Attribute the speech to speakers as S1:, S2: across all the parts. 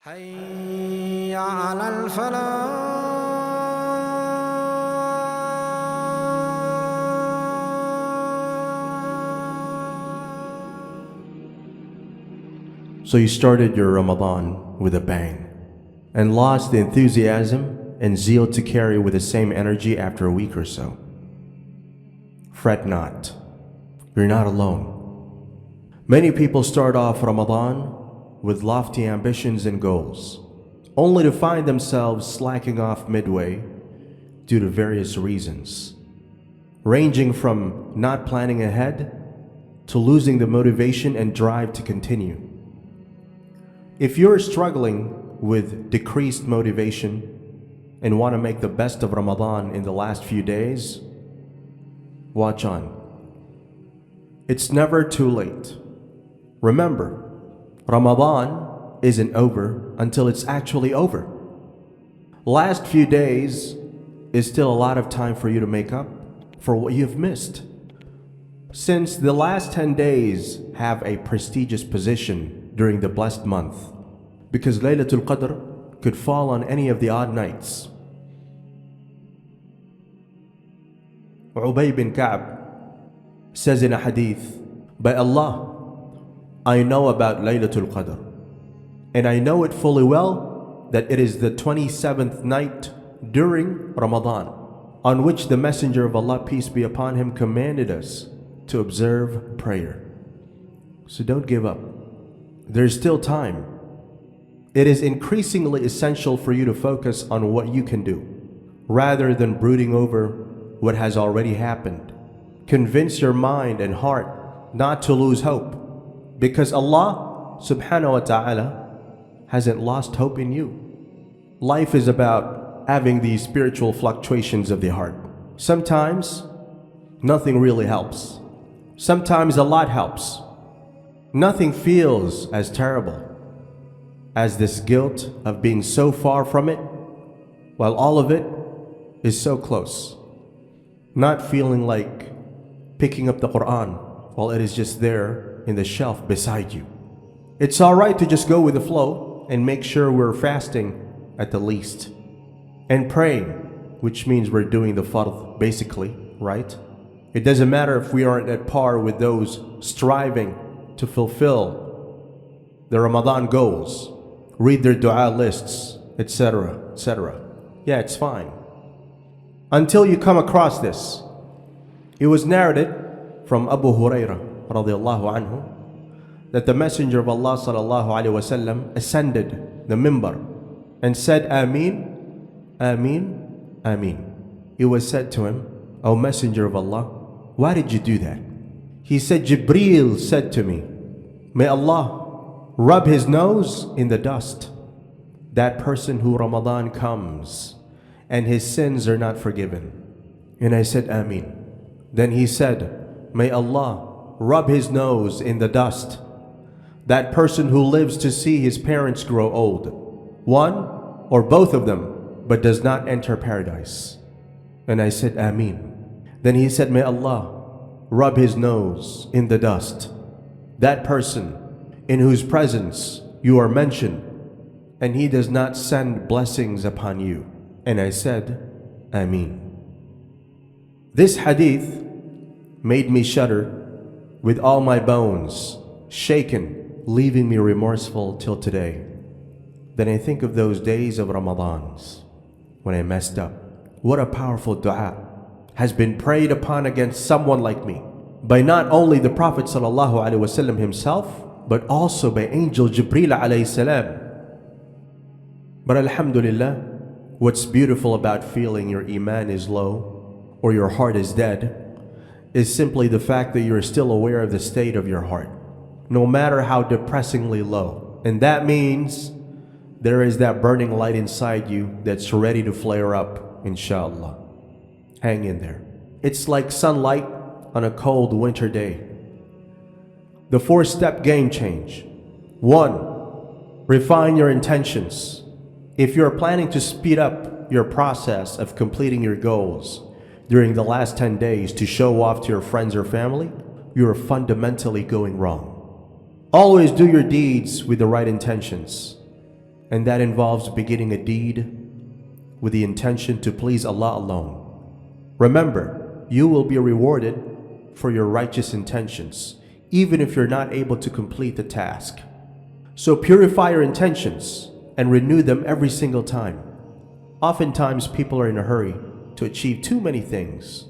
S1: حي على الفلاح.
S2: So you started your Ramadan with a bang and lost the enthusiasm and zeal to carry with the same energy after a week or so. Fret not. You're not alone. Many people start off Ramadan with lofty ambitions and goals, only to find themselves slacking off midway due to various reasons, ranging from not planning ahead to losing the motivation and drive to continue. If you're struggling with decreased motivation and want to make the best of Ramadan in the last few days, watch on. It's never too late. Remember, Ramadan isn't over until it's actually over. Last few days is still a lot of time for you to make up for what you've missed. Since the last 10 days have a prestigious position during the blessed month, because Laylatul Qadr could fall on any of the odd nights. Ubay bin Ka'b says in a hadith, by Allah, I know about Laylatul Qadr, and I know it fully well that it is the 27th night during Ramadan, on which the Messenger of Allah, peace be upon him, commanded us to observe prayer. So don't give up. There's still time. It is increasingly essential for you to focus on what you can do, rather than brooding over what has already happened. Convince your mind and heart not to lose hope, because Allah subhanahu wa ta'ala hasn't lost hope in you. Life is about having these spiritual fluctuations of the heart. Sometimes nothing really helps. Sometimes a lot helps. Nothing feels as terrible as this guilt of being so far from it, while all of it is so close. Not feeling like picking up the Quran while it is just there in the shelf beside you. It's alright to just go with the flow and make sure we're fasting at the least, and praying, which means we're doing the fard basically, right? It doesn't matter if we aren't at par with those striving to fulfill the Ramadan goals, read their dua lists, etc., etc. Yeah, it's fine. Until you come across this. It was narrated from Abu Hurairah radiallahu anhu that the Messenger of Allah sallallahu alaihi wasallam ascended the minbar and said, Ameen, Ameen, Ameen. It was said to him, O Messenger of Allah, why did you do that? He said, Jibreel said to me, may Allah rub his nose in the dust, that person who Ramadan comes and his sins are not forgiven. And I said, Ameen. Then he said, may Allah rub his nose in the dust, that person who lives to see his parents grow old, one or both of them, but does not enter paradise. And I said, Ameen. Then he said, may Allah rub his nose in the dust, that person in whose presence you are mentioned, and he does not send blessings upon you. And I said, Ameen. This hadith made me shudder with all my bones, shaken, leaving me remorseful till today. Then I think of those days of Ramadans when I messed up. What a powerful dua has been prayed upon against someone like me by not only the Prophet ﷺ himself, but also by Angel Jibreel alayhi salam. But alhamdulillah, what's beautiful about feeling your iman is low or your heart is dead is simply the fact that you're still aware of the state of your heart, no matter how depressingly low. And that means there is that burning light inside you that's ready to flare up, inshallah. Hang in there. It's like sunlight on a cold winter day. The 4-step game change. 1. Refine your intentions. If you're planning to speed up your process of completing your goals during the last 10 days to show off to your friends or family, you are fundamentally going wrong. Always do your deeds with the right intentions. and that involves beginning a deed with the intention to please Allah alone. Remember, you will be rewarded for your righteous intentions, even if you're not able to complete the task. So purify your intentions and renew them every single time. Oftentimes, people are in a hurry to achieve too many things.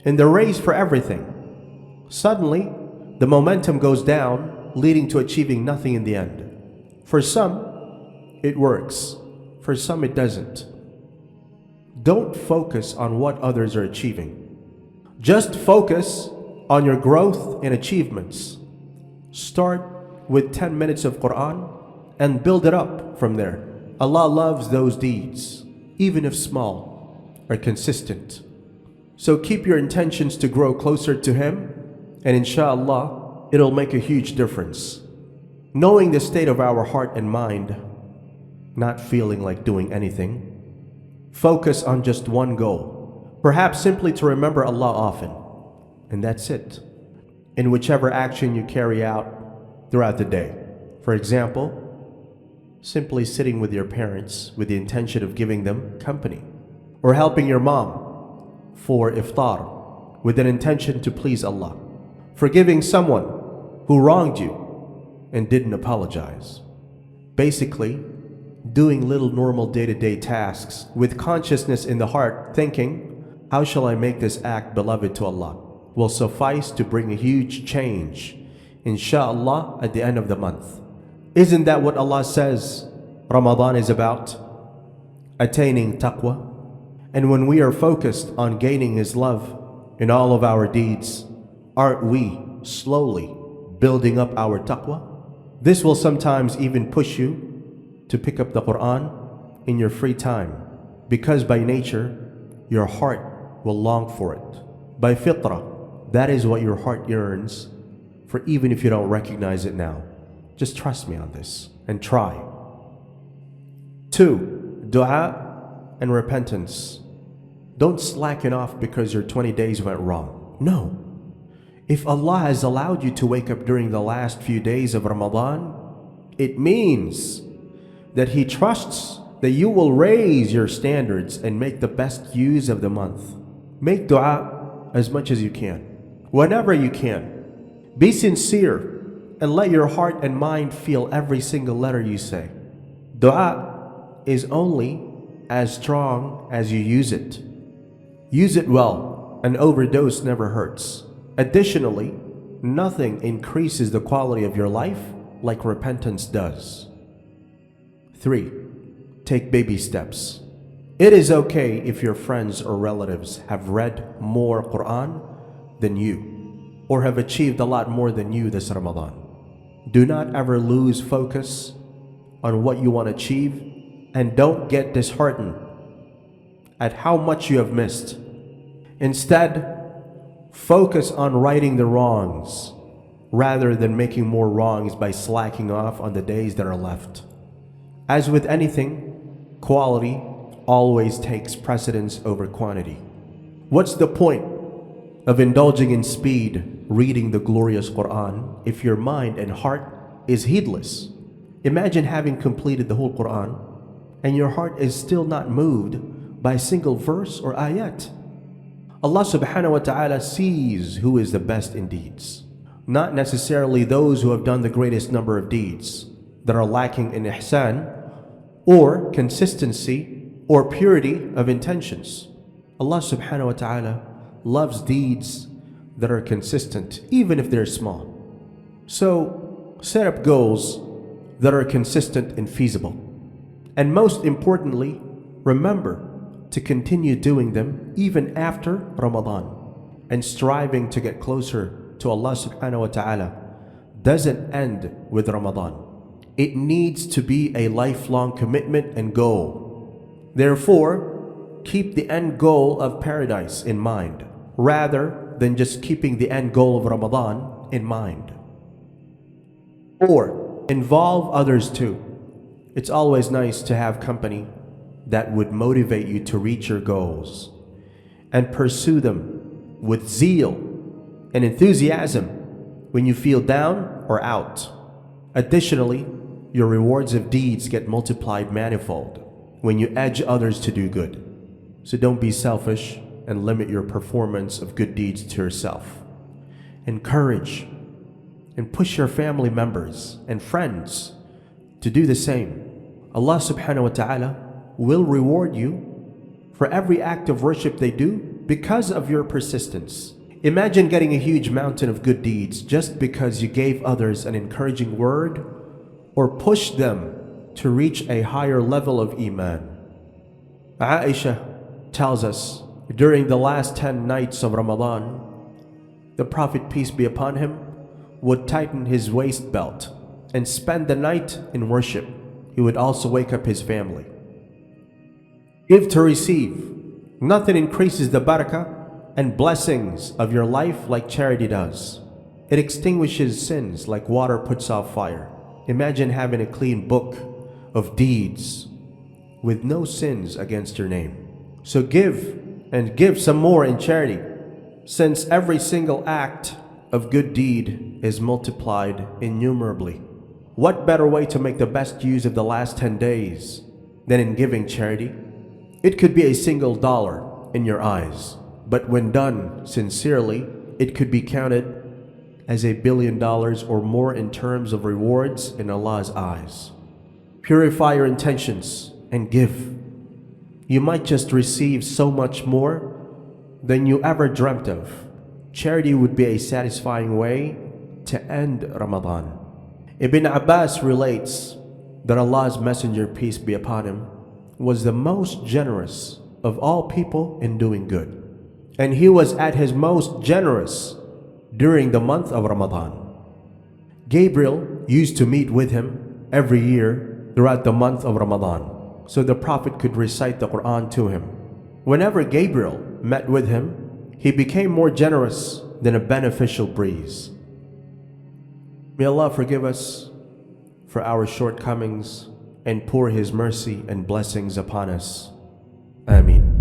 S2: In the race for everything, suddenly, the momentum goes down, leading to achieving nothing in the end. For some, it works. For some, it doesn't. Don't focus on what others are achieving. Just focus on your growth and achievements. Start with 10 minutes of Quran and build it up from there. Allah loves those deeds, even if small, are consistent. So keep your intentions to grow closer to Him, and inshallah, it'll make a huge difference. Knowing the state of our heart and mind, not feeling like doing anything, focus on just one goal, perhaps simply to remember Allah often, and that's it, in whichever action you carry out throughout the day. For example, simply sitting with your parents with the intention of giving them company, or helping your mom for iftar with an intention to please Allah, forgiving someone who wronged you and didn't apologize. Basically, doing little normal day-to-day tasks with consciousness in the heart, thinking, how shall I make this act beloved to Allah, will suffice to bring a huge change, inshallah, at the end of the month. Isn't that what Allah says Ramadan is about? Attaining taqwa. And when we are focused on gaining His love in all of our deeds, aren't we slowly building up our taqwa? This will sometimes even push you to pick up the Quran in your free time, because by nature, your heart will long for it. By fitrah, that is what your heart yearns for, even if you don't recognize it now. Just trust me on this and try. 2. Dua and repentance. Don't slacken off because your 20 days went wrong. No. If Allah has allowed you to wake up during the last few days of Ramadan, it means that He trusts that you will raise your standards and make the best use of the month. Make dua as much as you can, whenever you can. Be sincere and let your heart and mind feel every single letter you say. Dua is only as strong as you use it. Use it well. An overdose never hurts. Additionally, nothing increases the quality of your life like repentance does. 3. Take baby steps. It is okay if your friends or relatives have read more Quran than you, or have achieved a lot more than you this Ramadan. Do not ever lose focus on what you want to achieve, and don't get disheartened at how much you have missed. Instead, focus on righting the wrongs rather than making more wrongs by slacking off on the days that are left. As with anything, quality always takes precedence over quantity. What's the point of indulging in speed reading the glorious Quran if your mind and heart is heedless? Imagine having completed the whole Quran and your heart is still not moved by a single verse or ayat. Allah subhanahu wa ta'ala sees who is the best in deeds, not necessarily those who have done the greatest number of deeds that are lacking in ihsan or consistency or purity of intentions. Allah subhanahu wa ta'ala loves deeds that are consistent, even if they're small. So set up goals that are consistent and feasible. And most importantly, remember to continue doing them even after Ramadan. And striving to get closer to Allah subhanahu wa ta'ala doesn't end with Ramadan. It needs to be a lifelong commitment and goal. Therefore, keep the end goal of paradise in mind, rather than just keeping the end goal of Ramadan in mind. 4. Involve others too. It's always nice to have company that would motivate you to reach your goals and pursue them with zeal and enthusiasm when you feel down or out. Additionally, your rewards of deeds get multiplied manifold when you edge others to do good. So don't be selfish and limit your performance of good deeds to yourself. Encourage and push your family members and friends to do the same. Allah subhanahu wa ta'ala will reward you for every act of worship they do because of your persistence. Imagine getting a huge mountain of good deeds just because you gave others an encouraging word or pushed them to reach a higher level of Iman. Aisha tells us, during the last 10 nights of Ramadan, the Prophet, peace be upon him, would tighten his waist belt and spend the night in worship. He would also wake up his family. Give to receive. Nothing increases the barakah and blessings of your life like charity does. It extinguishes sins like water puts out fire. Imagine having a clean book of deeds with no sins against your name. So give, and give some more in charity, since every single act of good deed is multiplied innumerably. What better way to make the best use of the last 10 days than in giving charity? It could be a single dollar in your eyes, but when done sincerely, it could be counted as $1 billion or more in terms of rewards in Allah's eyes. Purify your intentions and give. You might just receive so much more than you ever dreamt of. Charity would be a satisfying way to end Ramadan. Ibn Abbas relates that Allah's Messenger, peace be upon him, was the most generous of all people in doing good. And he was at his most generous during the month of Ramadan. Gabriel used to meet with him every year throughout the month of Ramadan, so the Prophet could recite the Quran to him. Whenever Gabriel met with him, he became more generous than a beneficial breeze. May Allah forgive us for our shortcomings and pour His mercy and blessings upon us. Ameen.